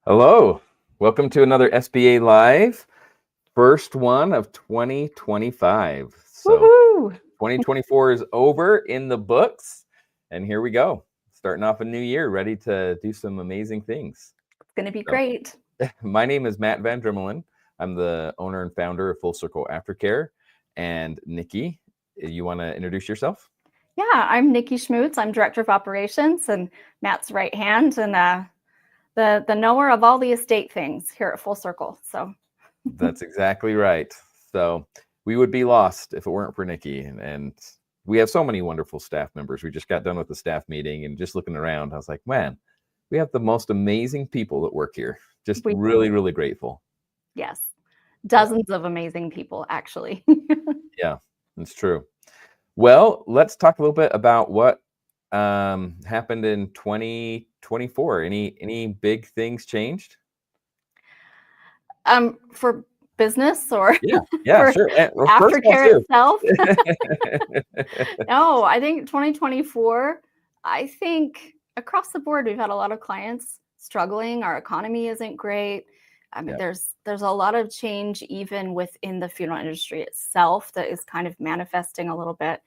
Hello, welcome to another SBA Live, first one of 2025. So Woohoo! 2024 is over in the books, and here we go, starting off a new year, ready to do some amazing things. It's going to be So, great. my name is Matt Van Drimmelen. I'm the owner and founder of Full Circle Aftercare. And Nikki, you want to introduce yourself? Yeah, I'm Nikki Schmutz. I'm Director of Operations and Matt's right hand and the knower of all the estate things here at Full Circle. So That's exactly right. So we would be lost if it weren't for Nikki. And we have so many wonderful staff members. We just got done with the staff meeting and just looking around, I was like, man, we have the most amazing people that work here. Just really, really grateful. Yes, dozens of amazing people, actually. Yeah, that's true. Well, let's talk a little bit about what happened in 2024. Any big things changed? For business or Yeah, for sure. Well, Aftercare too. itself? No, I think 2024, I think across the board, we've had a lot of clients struggling. Our economy isn't great. I mean, Yeah. there's a lot of change even within the funeral industry itself that is kind of manifesting a little bit.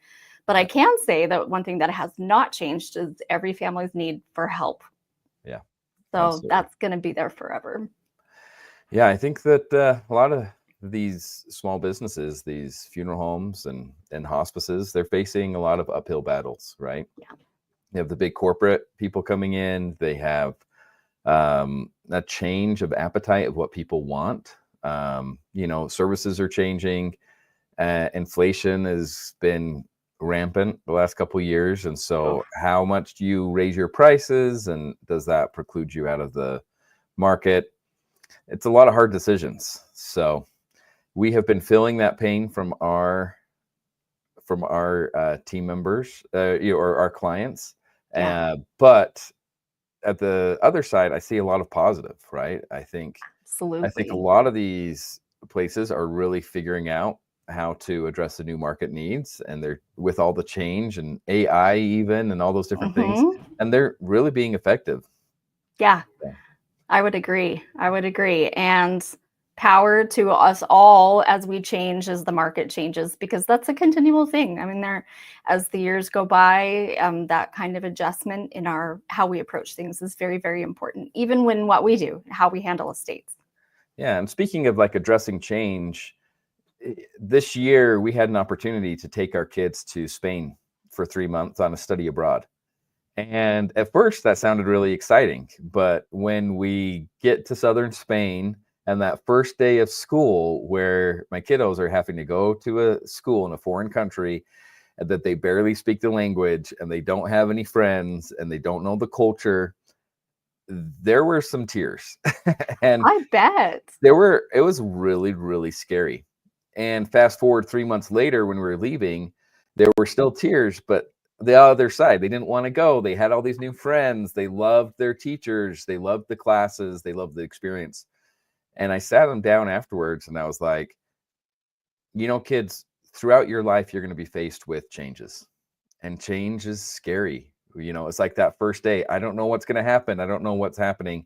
But I can say that one thing that has not changed is every family's need for help. Yeah. So Absolutely. that's going to be there forever. Yeah, I think that a lot of these small businesses, these funeral homes and hospices, they're facing a lot of uphill battles, right? Yeah. You have the big corporate people coming in. They have a change of appetite of what people want. Services are changing. Inflation has been rampant the last couple of years. And so how much do you raise your prices, and does that preclude you out of the market? It's a lot of hard decisions. So we have been feeling that pain from our team members, or our clients. Yeah. But at the other side, I see a lot of positive, right? I think Absolutely. a lot of these places are really figuring out how to address the new market needs, and they're with all the change and AI even and all those different things, and they're really being effective. Yeah. I would agree. And power to us all as we change, as the market changes, because that's a continual thing. I mean, as the years go by, that kind of adjustment in how we approach things is very, very important, even when what we do, how we handle estates. Yeah. And speaking of like addressing change, this year we had an opportunity to take our kids to Spain for 3 months on a study abroad. And at first that sounded really exciting, but when we get to southern Spain and that first day of school where my kiddos are having to go to a school in a foreign country and that they barely speak the language and they don't have any friends and they don't know the culture, there were some tears. And I bet. it was really, really scary. And fast forward 3 months later when we were leaving, there were still tears, but the other side, they didn't want to go. They had all these new friends. They loved their teachers. They loved the classes. They loved the experience. And I sat them down afterwards and I was like, kids, throughout your life, you're going to be faced with changes, and change is scary. It's like that first day. I don't know what's going to happen. I don't know what's happening.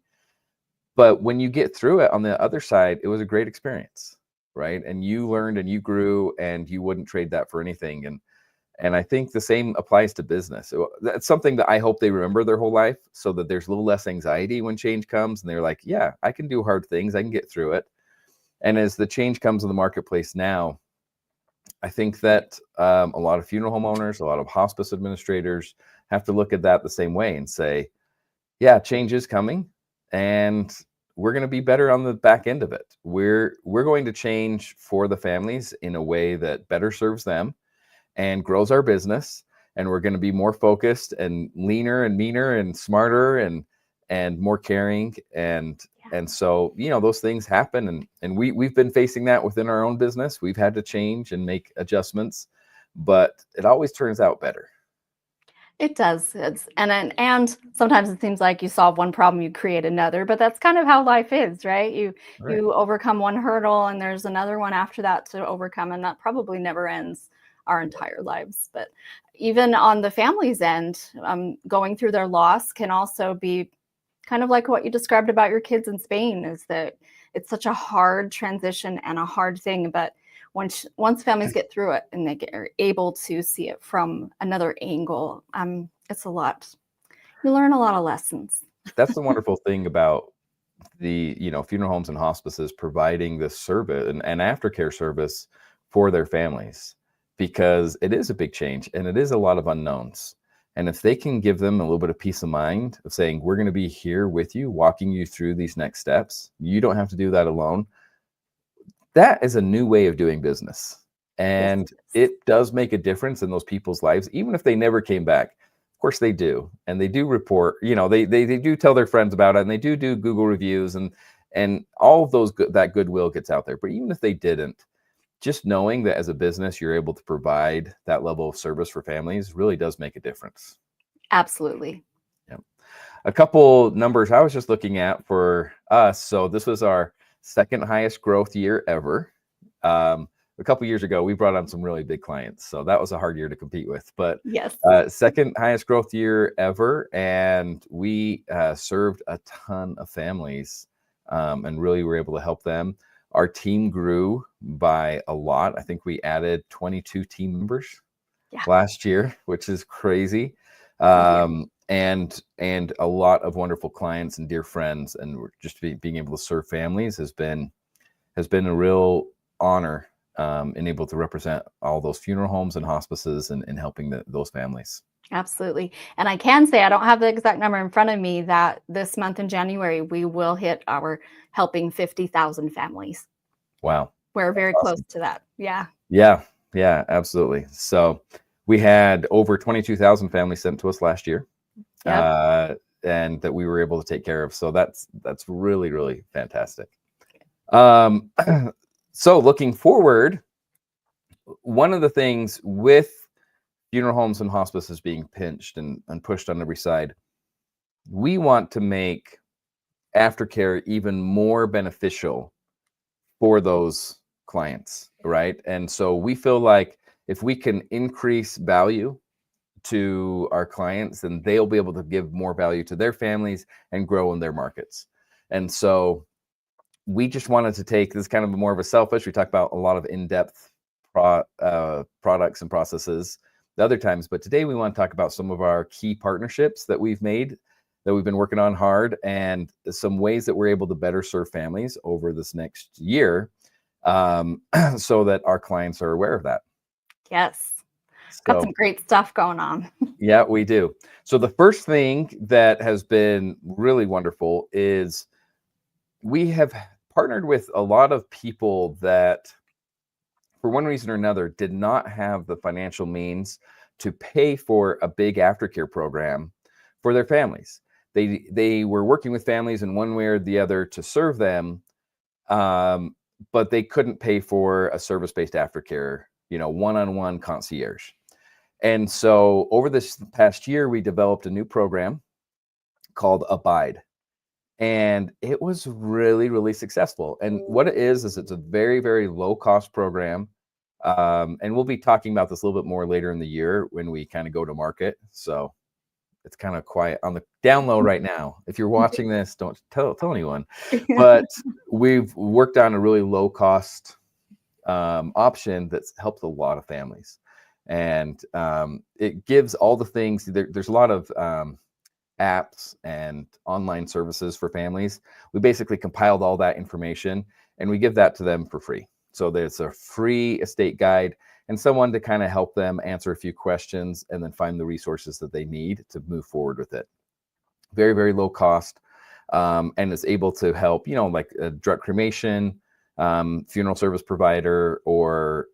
But when you get through it on the other side, it was a great experience, right? And you learned and you grew, and you wouldn't trade that for anything. And I think the same applies to business. So that's something that I hope they remember their whole life, so that there's a little less anxiety when change comes. And they're like, yeah, I can do hard things. I can get through it. And as the change comes in the marketplace now, I think that a lot of funeral home owners, a lot of hospice administrators have to look at that the same way and say, yeah, change is coming, and we're going to be better on the back end of it. We're going to change for the families in a way that better serves them and grows our business, and we're going to be more focused and leaner and meaner and smarter and more caring, and so those things happen, and we've been facing that within our own business. We've had to change and make adjustments, but it always turns out better. It does. And sometimes it seems like you solve one problem, you create another, but that's kind of how life is, right? You overcome one hurdle and there's another one after that to overcome, and that probably never ends our entire lives. But even on the family's end, going through their loss can also be kind of like what you described about your kids in Spain, is that it's such a hard transition and a hard thing, but once families get through it and are able to see it from another angle, it's a lot. You learn a lot of lessons. That's the wonderful thing about the, funeral homes and hospices providing this service and aftercare service for their families, because it is a big change and it is a lot of unknowns. And if they can give them a little bit of peace of mind of saying, we're going to be here with you, walking you through these next steps, you don't have to do that alone. That is a new way of doing business. And Yes. it does make a difference in those people's lives, even if they never came back. Of course they do. And they do report, they do tell their friends about it, and they do Google reviews, and all of those, that goodwill gets out there. But even if they didn't, just knowing that as a business, you're able to provide that level of service for families really does make a difference. Absolutely. Yeah. A couple numbers I was just looking at for us. So this was our second highest growth year ever. A couple years ago, we brought on some really big clients, so that was a hard year to compete with. But yes, second highest growth year ever, and we served a ton of families, and really were able to help them. Our team grew by a lot. I think we added 22 team members last year, which is crazy. And a lot of wonderful clients and dear friends, and just being able to serve families has been a real honor, and able to represent all those funeral homes and hospices and helping those families. Absolutely. And I can say, I don't have the exact number in front of me, that this month in January, we will hit our helping 50,000 families. Wow. We're very close to that. Yeah. Yeah, absolutely. So we had over 22,000 families sent to us last year, and that we were able to take care of. So that's really, really fantastic. So looking forward, one of the things with funeral homes and hospices being pinched and pushed on every side, we want to make aftercare even more beneficial for those clients, right? And so we feel like if we can increase value to our clients, then they'll be able to give more value to their families and grow in their markets. And so we just wanted to take this kind of more of a selfish, we talk about a lot of in-depth products and processes the other times, but today we want to talk about some of our key partnerships that we've made, that we've been working on hard, and some ways that we're able to better serve families over this next year, so that our clients are aware of that. Yes. Got some great stuff going on. Yeah, we do. So the first thing that has been really wonderful is we have partnered with a lot of people that, for one reason or another, did not have the financial means to pay for a big aftercare program for their families. They were working with families in one way or the other to serve them, but they couldn't pay for a service-based aftercare, one-on-one concierge. And so over this past year, we developed a new program called Abide. And it was really, really successful. And what it is it's a very, very low cost program. And we'll be talking about this a little bit more later in the year when we kind of go to market. So it's kind of quiet on the down low right now. If you're watching this, don't tell anyone. But we've worked on a really low cost option that's helped a lot of families. And it gives all the things. There's a lot of apps and online services for families. We basically compiled all that information and we give that to them for free. So there's a free estate guide and someone to kind of help them answer a few questions and then find the resources that they need to move forward with it. Very, very low cost, and is able to help, like a direct cremation, funeral service provider, or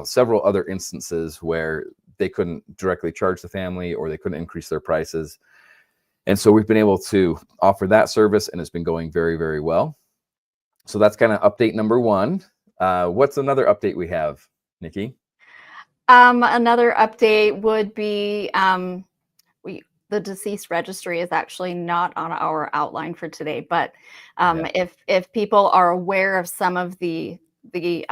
several other instances where they couldn't directly charge the family or they couldn't increase their prices. And so we've been able to offer that service, and it's been going very, very well. So that's kind of update number one. What's another update we have, Nikki? Another update would be the deceased registry is actually not on our outline for today, but if people are aware of some of the the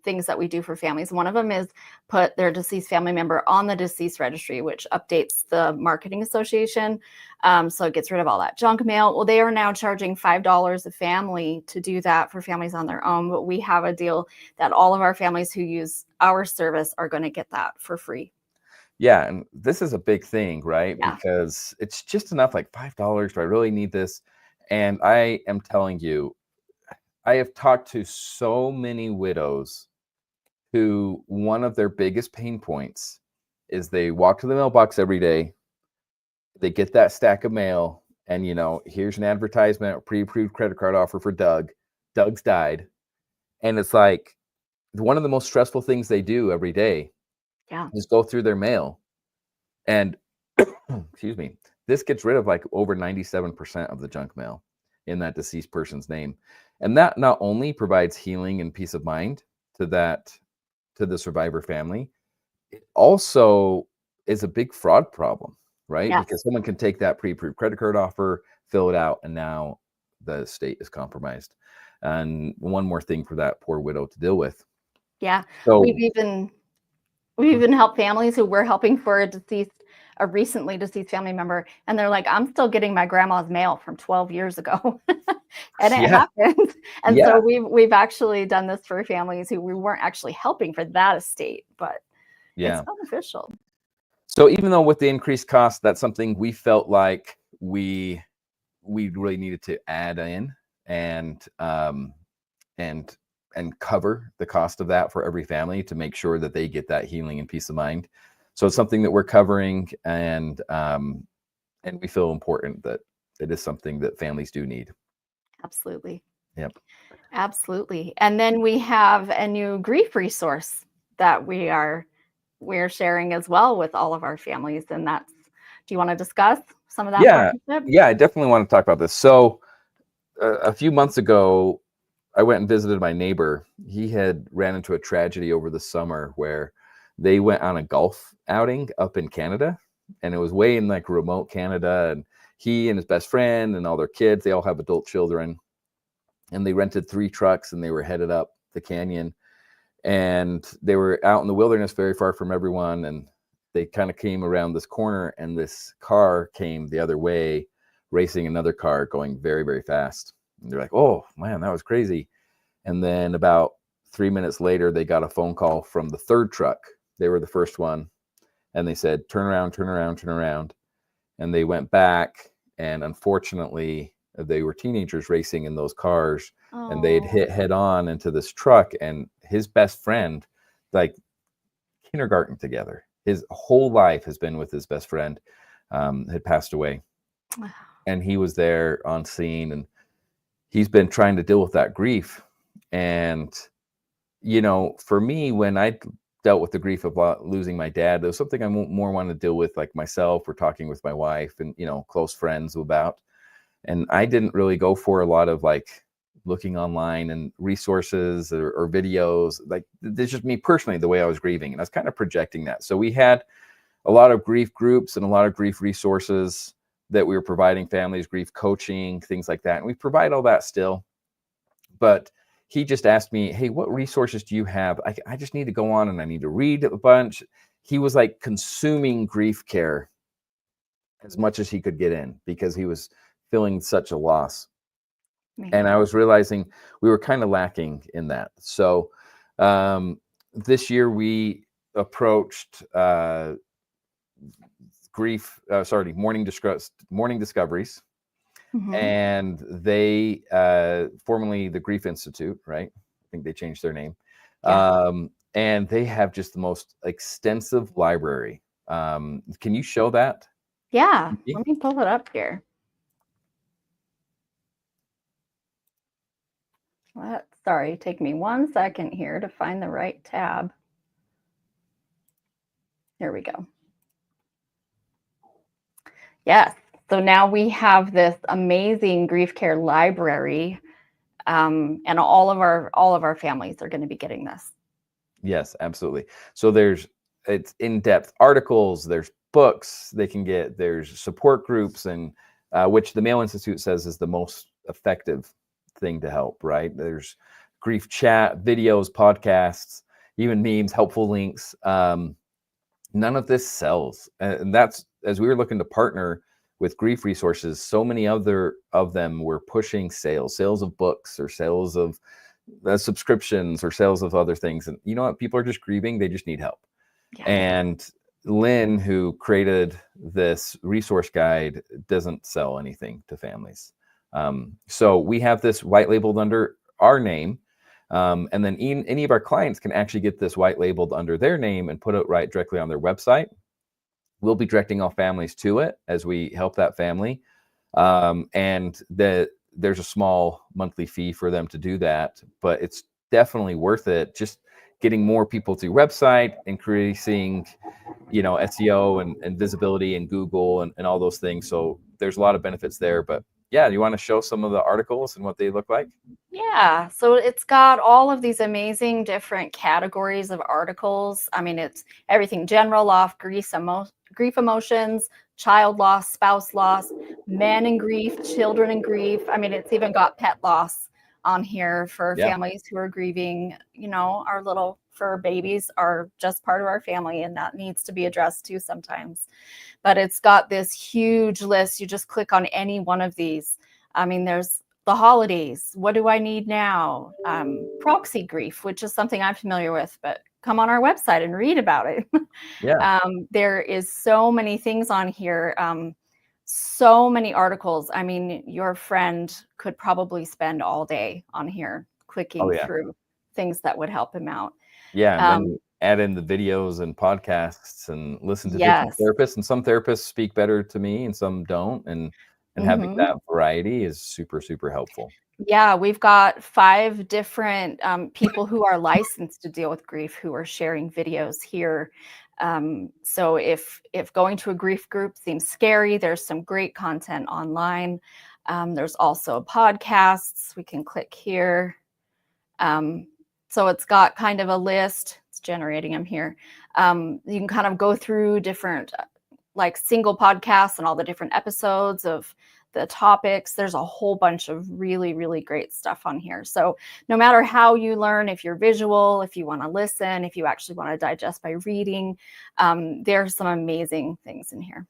things that we do for families. One of them is put their deceased family member on the deceased registry, which updates the marketing association. So it gets rid of all that junk mail. Well, they are now charging $5 a family to do that for families on their own. But we have a deal that all of our families who use our service are going to get that for free. Yeah, and this is a big thing, right? Yeah. Because it's just enough, like $5. Do I really need this? And I am telling you, I have talked to so many widows who one of their biggest pain points is they walk to the mailbox every day, they get that stack of mail, and here's an advertisement, a pre-approved credit card offer for Doug. Doug's died. And it's like one of the most stressful things they do every day is go through their mail. And excuse me, this gets rid of like over 97% of the junk mail in that deceased person's name. And that not only provides healing and peace of mind to the survivor family, it also is a big fraud problem, right? Yes. Because someone can take that pre-approved credit card offer, fill it out, and now the estate is compromised. And one more thing for that poor widow to deal with. Yeah. So We've even helped families who we're helping for a recently deceased family member, and they're like, I'm still getting my grandma's mail from 12 years ago. And it happens. And so we've actually done this for families who we weren't actually helping for that estate, but it's beneficial. So even though with the increased cost, that's something we felt like we really needed to add in and cover the cost of that for every family to make sure that they get that healing and peace of mind. So it's something that we're covering, and we feel important that it is something that families do need. Absolutely. Yep. Absolutely. And then we have a new grief resource that we're sharing as well with all of our families. And do you want to discuss some of that partnership? Yeah, I definitely want to talk about this. So a few months ago, I went and visited my neighbor. He had ran into a tragedy over the summer where they went on a golf outing up in Canada, and it was way in like remote Canada. And he and his best friend and all their kids, they all have adult children, and they rented 3 trucks and they were headed up the canyon, and they were out in the wilderness very far from everyone. And they kind of came around this corner, and this car came the other way, racing another car going very, very fast. And they're like, oh man, that was crazy. And then about 3 minutes later, they got a phone call from the 3rd truck. They were the first one. And they said, turn around, turn around, turn around. And they went back. And unfortunately, they were teenagers racing in those cars. And they had hit head on into this truck. And his best friend, like kindergarten together, his whole life has been with his best friend, had passed away. And he was there on scene. And he's been trying to deal with that grief. And, for me, when I dealt with the grief of losing my dad, there was something I more want to deal with, like myself, or talking with my wife and, close friends about. And I didn't really go for a lot of like looking online and resources or videos. Like, this is just me personally, the way I was grieving. And I was kind of projecting that. So we had a lot of grief groups and a lot of grief resources that we were providing families, grief coaching, things like that. And we provide all that still. But he just asked me, hey, what resources do you have? I just need to go on and I need to read a bunch. He was like consuming grief care as much as he could get in because he was feeling such a loss. And I was realizing we were kind of lacking in that. So this year we approached Morning Discoveries. Mm-hmm. And they, formerly the Grief Institute, right? I think they changed their name. Yeah. And they have just the most extensive library. Can you show that? Yeah, let me pull it up here. Sorry, take me 1 second here to find the right tab. There we go. Yes. So now we have this amazing grief care library, and all of our families are going to be getting this. Yes, absolutely. So it's in-depth articles, there's books they can get, there's support groups, and which the Mayo Institute says is the most effective thing to help, right? There's grief chat, videos, podcasts, even memes, helpful links. None of this sells. And that's, as we were looking to partner with grief resources, so many other of them were pushing sales of books or sales of subscriptions or sales of other things. And you know what? People are just grieving. They just need help. Yeah. And Lynn, who created this resource guide, doesn't sell anything to families. So we have this white labeled under our name. And then any of our clients can actually get this white labeled under their name and put it right directly on their website. We'll be directing all families to it as we help that family. And there's a small monthly fee for them to do that, but it's definitely worth it. Just getting more people to your website, increasing, SEO and visibility in Google and all those things. So there's a lot of benefits there. But yeah, you want to show some of the articles and what they look like? Yeah, so it's got all of these amazing different categories of articles. I mean, it's everything: general loss, grief emotions, child loss, spouse loss, men in grief, children in grief. I mean, it's even got pet loss on here for families who are grieving. Our little fur babies are just part of our family, and that needs to be addressed too sometimes. But it's got this huge list. You just click on any one of these. I mean, there's the holidays. What do I need now? Proxy grief, which is something I'm familiar with, but come on our website and read about it. Yeah. There is so many things on here. So many articles. I mean, your friend could probably spend all day on here clicking through things that would help him out. Yeah. And then add in the videos and podcasts and listen to different therapists. And some therapists speak better to me and some don't. And having that variety is super, super helpful. Yeah, we've got 5 different people who are licensed to deal with grief who are sharing videos here. So if going to a grief group seems scary, there's some great content online. There's also podcasts. We can click here. So it's got kind of a list. It's generating them here. You can kind of go through different like single podcasts and all the different episodes of the topics. There's a whole bunch of really, really great stuff on here. So no matter how you learn, if you're visual, if you want to listen, if you actually want to digest by reading, there's some amazing things in here.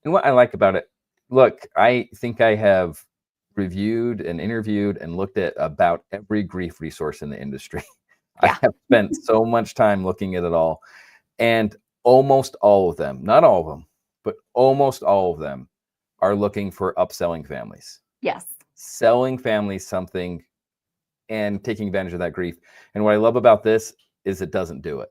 And what I like about it, look, I think I have reviewed and interviewed and looked at about every grief resource in the industry. I have spent so much time looking at it all. And almost all of them, not all of them, but almost all of them are looking for upselling families. Yes. Selling families something and taking advantage of that grief. And what I love about this is it doesn't do it,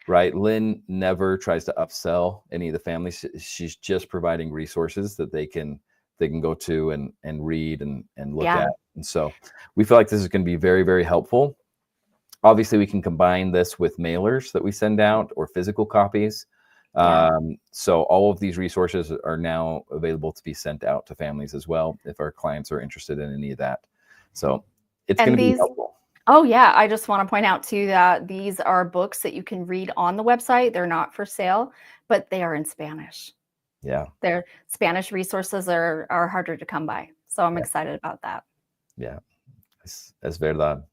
right? Lynn never tries to upsell any of the families. She's just providing resources that they can go to and read and look at. And so we feel like this is going to be very, very helpful. Obviously, we can combine this with mailers that we send out or physical copies. So all of these resources are now available to be sent out to families as well, if our clients are interested in any of that. So it's going to be helpful. Oh yeah. I just want to point out too that these are books that you can read on the website. They're not for sale, but they are in Spanish. Yeah. Their Spanish resources are harder to come by. So I'm excited about that. Yeah. Es verdad.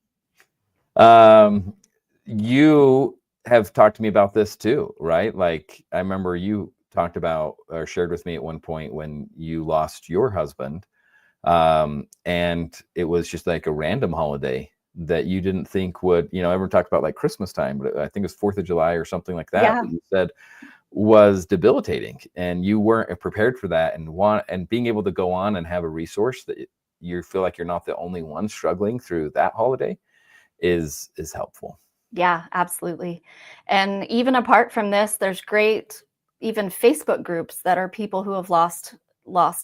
You have talked to me about this too, right? Like I remember you talked about or shared with me at one point when you lost your husband. And it was just like a random holiday that you didn't think would, everyone talked about like Christmas time, but I think it was 4th of July or something like that. Yeah. That you said was debilitating and you weren't prepared for that, and being able to go on and have a resource that you feel like you're not the only one struggling through that holiday is helpful. Yeah, absolutely. And even apart from this, there's great even Facebook groups that are people who have lost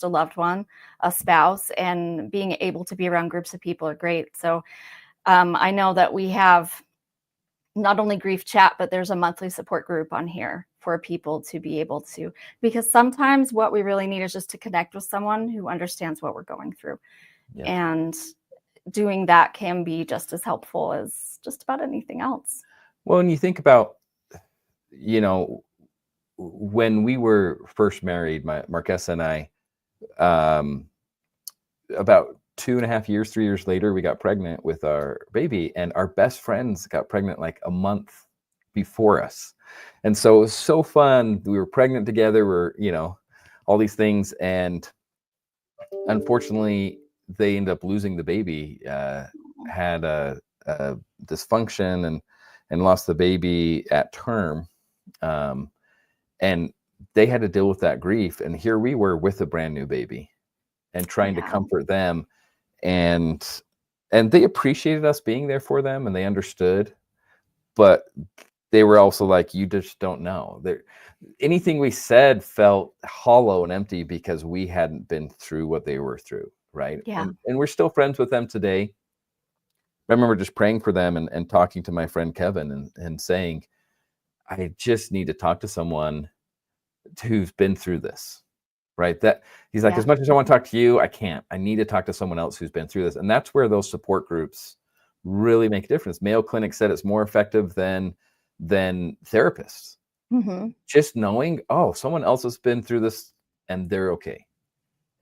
a loved one, a spouse, and being able to be around groups of people are great. So I know that we have not only grief chat, but there's a monthly support group on here for people to be able to, because sometimes what we really need is just to connect with someone who understands what we're going through. Yeah. And doing that can be just as helpful as just about anything else. Well, when you think about, when we were first married, Marquesa and I, about 2.5 years, 3 years later, we got pregnant with our baby, and our best friends got pregnant like a month before us. And so it was so fun. We were pregnant together. We're, all these things. And unfortunately, they ended up losing the baby, had a dysfunction and lost the baby at term. And they had to deal with that grief. And here we were with a brand new baby and trying to comfort them. And they appreciated us being there for them, and they understood, but they were also like, you just don't know. Anything we said felt hollow and empty because we hadn't been through what they were through, right? Yeah. And we're still friends with them today. I remember just praying for them and talking to my friend Kevin and saying, I just need to talk to someone who's been through this, right? That he's like, as much as I want to talk to you, I can't. I need to talk to someone else who's been through this. And that's where those support groups really make a difference. Mayo Clinic said it's more effective than therapists. Mm-hmm. Just knowing, someone else has been through this and they're okay.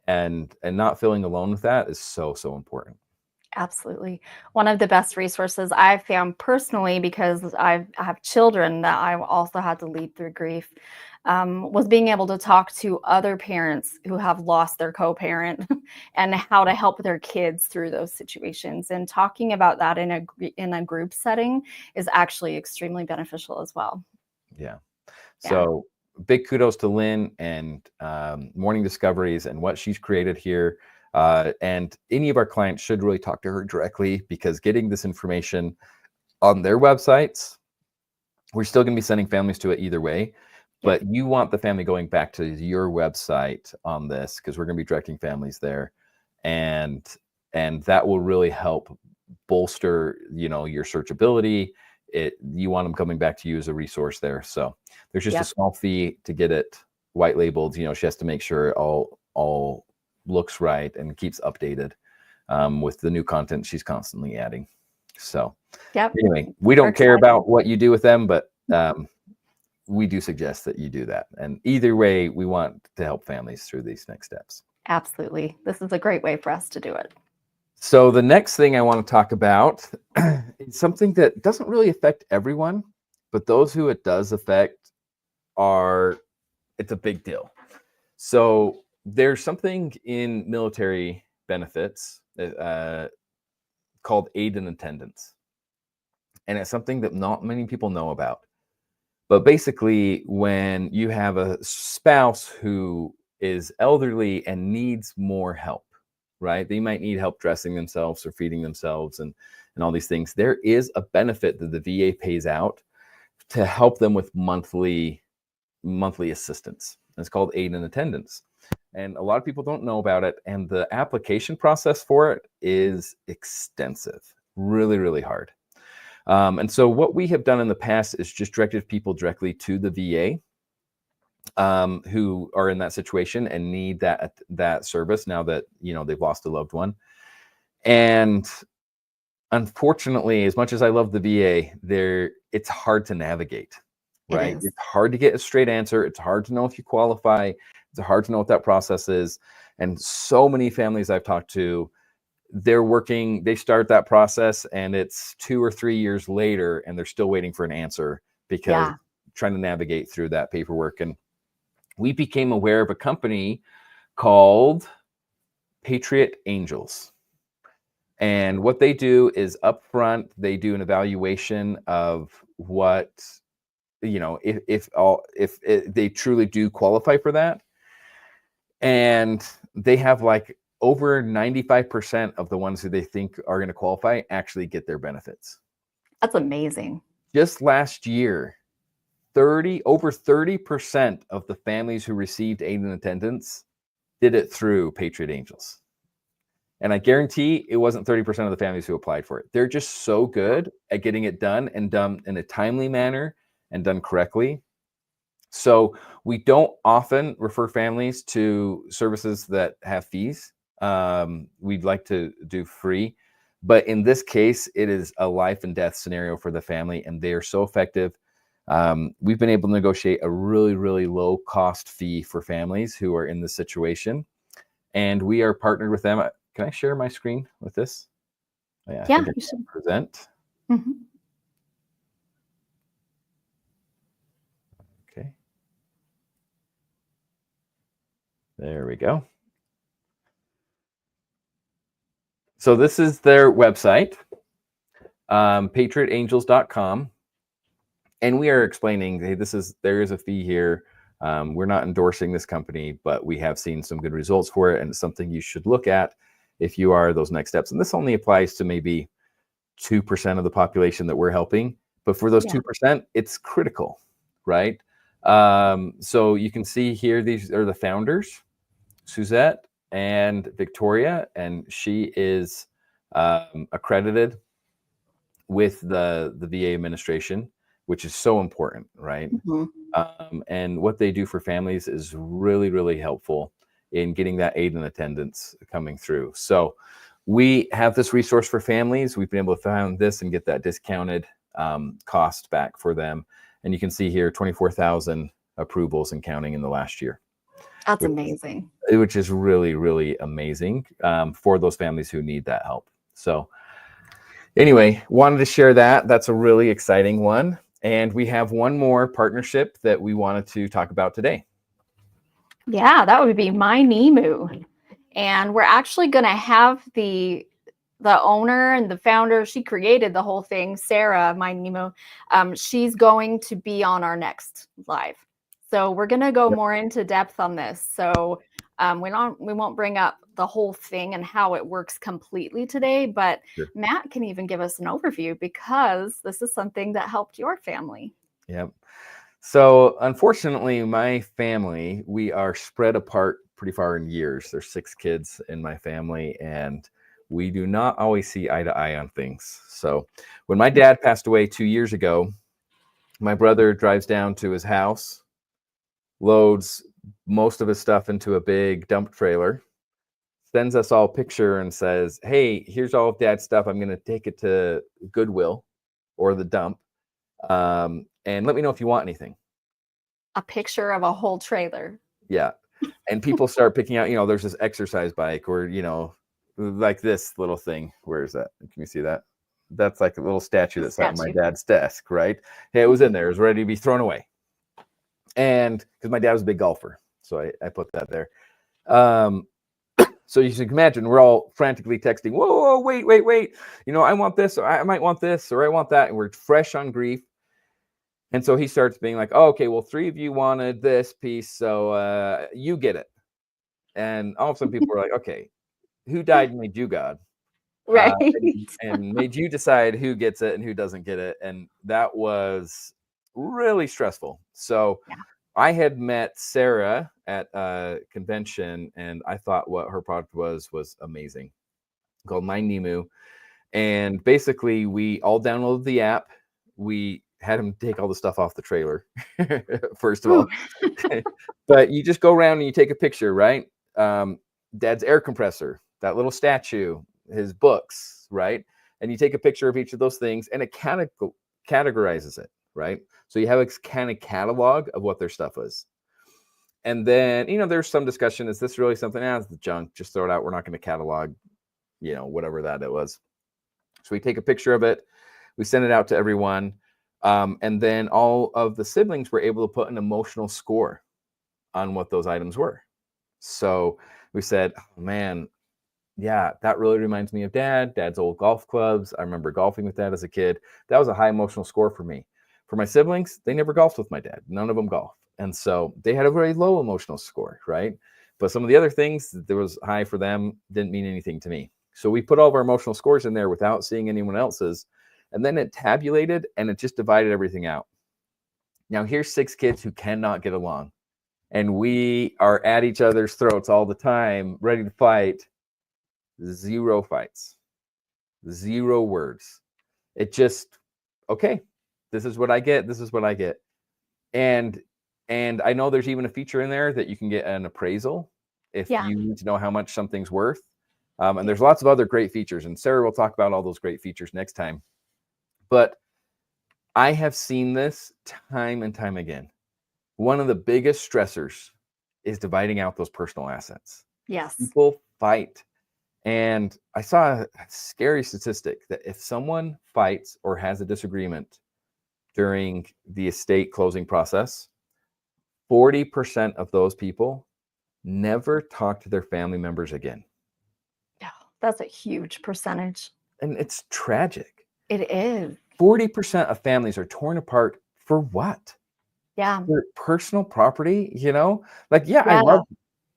And not feeling alone with that is so, so important. Absolutely. One of the best resources I've found personally, because I have children that I also had to lead through grief, was being able to talk to other parents who have lost their co-parent and how to help their kids through those situations. And talking about that in a group setting is actually extremely beneficial as well. Yeah. So big kudos to Lynn and Morning Discoveries and what she's created here. And any of our clients should really talk to her directly, because getting this information on their websites, we're still going to be sending families to it either way, but you want the family going back to your website on this, because we're going to be directing families there, and that will really help bolster, your searchability. You want them coming back to you as a resource there. So there's just a small fee to get it white labeled. She has to make sure it all looks right and keeps updated with the new content she's constantly adding. So anyway, we don't care about what you do with them, but we do suggest that you do that. And either way, we want to help families through these next steps. Absolutely. This is a great way for us to do it. So the next thing I want to talk about is something that doesn't really affect everyone, but those who it does affect it's a big deal. So there's something in military benefits called aid and attendance. And it's something that not many people know about. But basically, when you have a spouse who is elderly and needs more help, right? They might need help dressing themselves or feeding themselves and all these things. There is a benefit that the VA pays out to help them with monthly assistance. It's called aid and attendance. And a lot of people don't know about it. And the application process for it is extensive, really, really hard. And so what we have done in the past is just directed people directly to the VA who are in that situation and need that service now that, they've lost a loved one. And unfortunately, as much as I love the VA, it's hard to navigate, right? It's hard to get a straight answer. It's hard to know if you qualify. It's hard to know what that process is. And so many families I've talked to, they start that process and it's 2 or 3 years later and they're still waiting for an answer because trying to navigate through that paperwork. And we became aware of a company called Patriot Angels. And what they do is upfront, they do an evaluation of what, if they truly do qualify for that. And they have like over 95% of the ones who they think are going to qualify actually get their benefits. That's amazing. Just last year, over 30% of the families who received aid and attendance did it through Patriot Angels. And I guarantee it wasn't 30% of the families who applied for it. They're just so good at getting it done and done in a timely manner and done correctly. So we don't often refer families to services that have fees. We'd like to do free, but in this case, it is a life and death scenario for the family, and they are so effective. We've been able to negotiate a really, really low cost fee for families who are in this situation, and we are partnered with them. can I share my screen with this? Oh, yeah, I Yeah, think I you can should. present. Mhm. Okay. There we go. So this is their website, patriotangels.com. And we are explaining, hey, there is a fee here. We're not endorsing this company, but we have seen some good results for it. And it's something you should look at if you are those next steps. And this only applies to maybe 2% of the population that we're helping. But for those Yeah. 2%, it's critical, right? So you can see here, these are the founders, Suzette and Victoria, and she is accredited with the VA administration, which is so important, right? Mhm. And what they do for families is really, really helpful in getting that aid and attendance coming through. So we have this resource for families. We've been able to find this and get that discounted cost back for them. And you can see here 24,000 approvals and counting in the last year. That's amazing. Which is really, really amazing for those families who need that help. So anyway, wanted to share that. That's a really exciting one. And we have one more partnership that we wanted to talk about today. Yeah, that would be My Nemu. And we're actually going to have the owner and the founder, she created the whole thing, Sarah, My Nemo. She's going to be on our next live. So we're going to go more into depth on this. So we won't bring up the whole thing and how it works completely today, but Sure. Matt can even give us an overview because this is something that helped your family. Yep. So unfortunately, my family, we are spread apart pretty far in years. There's 6 kids in my family, and we do not always see eye to eye on things. So when my dad passed away 2 years ago, my brother drives down to his house, loads most of his stuff into a big dump trailer, sends us all a picture and says, hey, here's all of Dad's stuff. I'm going to take it to Goodwill or the dump. And let me know if you want anything. A picture of a whole trailer. Yeah. And people start picking out, there's this exercise bike or, like this little thing. Where is that? Can you see that? That's like a little statue that's on my dad's desk, right? Hey, it was in there. It was ready to be thrown away. And because my dad was a big golfer. So I put that there. So you can imagine we're all frantically texting, whoa, wait. I want this, or I might want this, or I want that. And we're fresh on grief. And so he starts being like, oh, okay, well, 3 of you wanted this piece, so you get it. And all of a sudden people are like, okay, who died and made you God? Right. And made you decide who gets it and who doesn't get it. And that was really stressful. So I had met Sarah at a convention, and I thought what her product was amazing, called My Nemu. And basically, we all downloaded the app. We had him take all the stuff off the trailer, first of all. But you just go around and you take a picture, right? Dad's air compressor, that little statue, his books, right? And you take a picture of each of those things, and it categorizes it, right? So you have a kind of catalog of what their stuff is. And then, there's some discussion. Is this really something? It's the junk. Just throw it out. We're not going to catalog, whatever that it was. So we take a picture of it. We send it out to everyone. And then all of the siblings were able to put an emotional score on what those items were. So we said, oh, man, yeah, that really reminds me of Dad's old golf clubs. I remember golfing with Dad as a kid. That was a high emotional score for me. For my siblings, they never golfed with my dad. None of them golfed. And so they had a very low emotional score, right? But some of the other things that was high for them didn't mean anything to me. So we put all of our emotional scores in there without seeing anyone else's. And then it tabulated and it just divided everything out. Now here's 6 kids who cannot get along. And we are at each other's throats all the time, ready to fight. 0 fights, 0 words. It just, okay, this is what I get. This is what I get. And I know there's even a feature in there that you can get an appraisal if you need to know how much something's worth. And there's lots of other great features. And Sarah will talk about all those great features next time. But I have seen this time and time again. One of the biggest stressors is dividing out those personal assets. Yes. People fight. And I saw a scary statistic that if someone fights or has a disagreement during the estate closing process, 40% of those people never talk to their family members again. Yeah, that's a huge percentage. And it's tragic. It is. 40% of families are torn apart for what? Yeah. For personal property, Like, yeah, Yeah.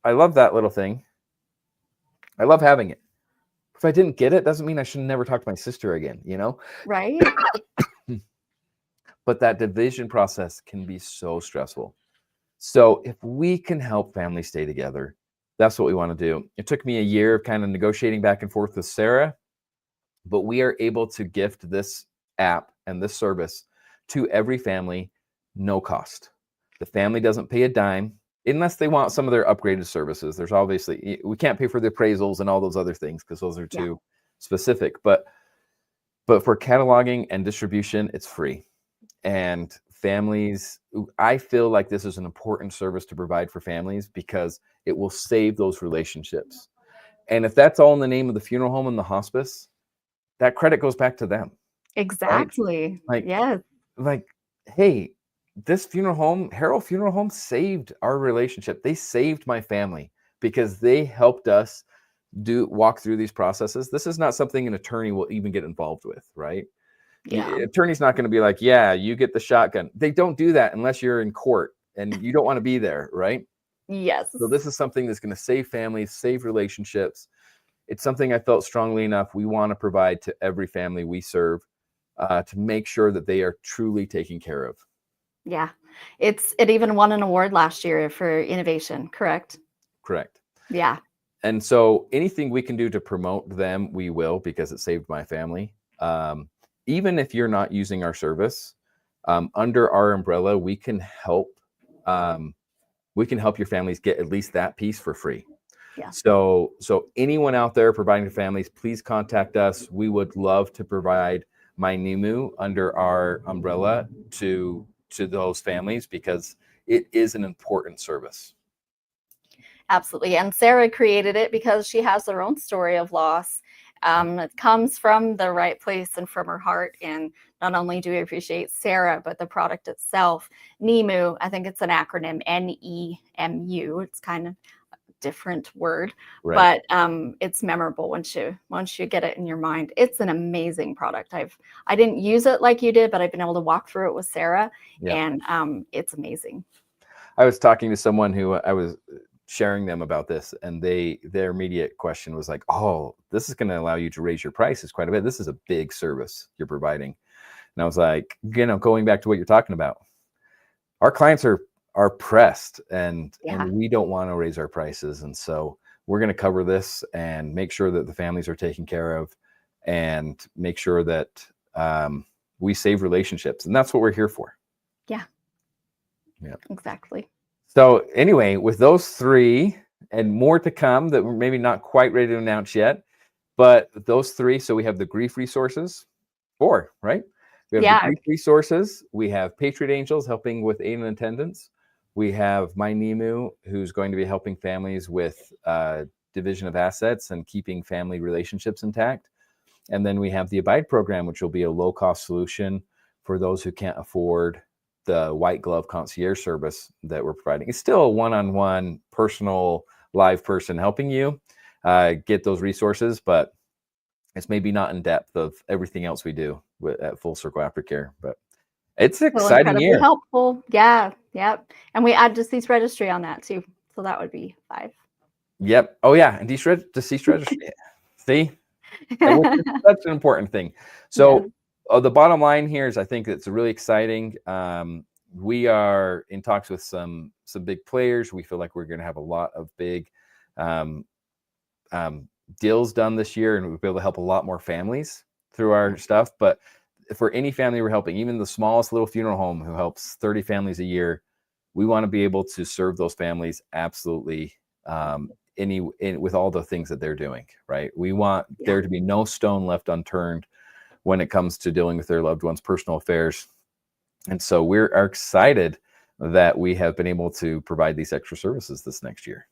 I love that little thing. I love having it. If I didn't get it, doesn't mean I should never talk to my sister again, Right. But that division process can be so stressful. So if we can help families stay together, that's what we want to do. It took me a year of kind of negotiating back and forth with Sarah, but we are able to gift this app and this service to every family, no cost. The family doesn't pay a dime unless they want some of their upgraded services. There's obviously, we can't pay for the appraisals and all those other things because those are too specific, but for cataloging and distribution, it's free. And families, I feel like this is an important service to provide for families because it will save those relationships. And if that's all in the name of the funeral home and the hospice, that credit goes back to them. Exactly. Right? Yes. Like, hey, this funeral home, Harold Funeral Home, saved our relationship. They saved my family because they helped us walk through these processes. This is not something an attorney will even get involved with, right? Yeah. Attorney's not going to be like, yeah, you get the shotgun. They don't do that unless you're in court and you don't want to be there, right? Yes. So this is something that's going to save families, save relationships. It's something I felt strongly enough we want to provide to every family we serve to make sure that they are truly taken care of. Yeah. It even won an award last year for innovation, correct? Correct. Yeah. And so anything we can do to promote them, we will, because it saved my family. Even if you're not using our service, under our umbrella, we can help your families get at least that piece for free. Yeah. So anyone out there providing to families, please contact us. We would love to provide My Nimu under our umbrella to those families because it is an important service. Absolutely. And Sarah created it because she has her own story of loss. It comes from the right place and from her heart. And not only do we appreciate Sarah, but the product itself. NEMU, I think it's an acronym, NEMU. It's kind of a different word, right. But it's memorable once you get it in your mind. It's an amazing product. I didn't use it like you did, but I've been able to walk through it with Sarah, and it's amazing. I was talking to someone who I was sharing them about this, and their immediate question was like, oh, this is going to allow you to raise your prices quite a bit. This is a big service you're providing. And I was like, going back to what you're talking about, our clients are pressed and we don't want to raise our prices. And so we're going to cover this and make sure that the families are taken care of and make sure that we save relationships. And that's what we're here for. Yeah, exactly. So anyway, with those three and more to come that we're maybe not quite ready to announce yet, but those three, so we have the grief resources, 4, right? We have the grief resources. We have Patriot Angels helping with aid and attendance. We have My Nimu, who's going to be helping families with division of assets and keeping family relationships intact. And then we have the Abide program, which will be a low-cost solution for those who can't afford the white glove concierge service that we're providing. It's still a one-on-one personal live person helping you get those resources, but it's maybe not in depth of everything else we do at Full Circle Aftercare. But it's an exciting year. Helpful. Yeah. Yep. And we add deceased registry on that too. So that would be 5. Yep. Oh yeah. And deceased registry. See? That's an important thing. So the bottom line here is I think it's really exciting. We are in talks with some big players. We feel like we're going to have a lot of big deals done this year, and we'll be able to help a lot more families through our stuff. But for any family we're helping, even the smallest little funeral home who helps 30 families a year, we want to be able to serve those families absolutely with all the things that they're doing, right? We want there to be no stone left unturned when it comes to dealing with their loved ones' personal affairs. And so we're excited that we have been able to provide these extra services this next year.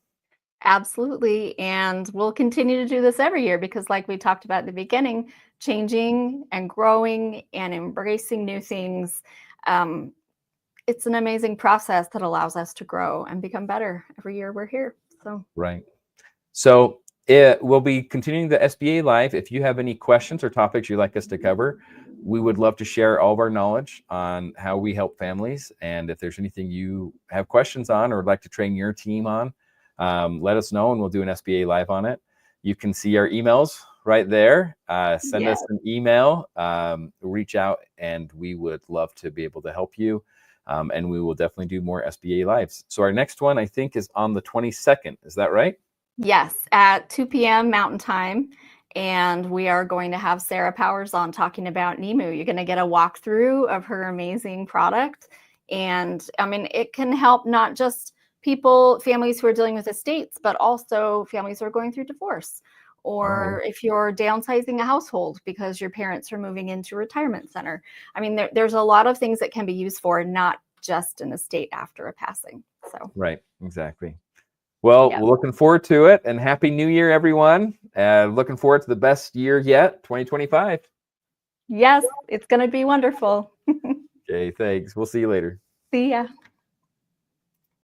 Absolutely. And we'll continue to do this every year because, like we talked about at the beginning, changing and growing and embracing new things. Um, it's an amazing process that allows us to grow and become better every year we're here. So, Right. So it will be continuing the SBA Live. If you have any questions or topics you'd like us to cover, we would love to share all of our knowledge on how we help families. And if there's anything you have questions on or would like to train your team on, let us know and we'll do an SBA Live on it. You can see our emails right there. Send us an email, reach out, and we would love to be able to help you. And we will definitely do more SBA Lives. So our next one, I think, is on the 22nd. Is that right? yes, at 2 p.m. Mountain Time. And we are going to have Sarah Powers on talking about NEMU. You're going to get a walkthrough of her amazing product. And I mean, it can help not just families who are dealing with estates, but also families who are going through divorce. Or if you're downsizing a household because your parents are moving into a retirement center. I mean, there's a lot of things that can be used for, not just an estate after a passing. So, right, exactly. Well, we're looking forward to it, and Happy New Year, everyone. Looking forward to the best year yet, 2025. Yes, it's going to be wonderful. Okay, thanks. We'll see you later. See ya.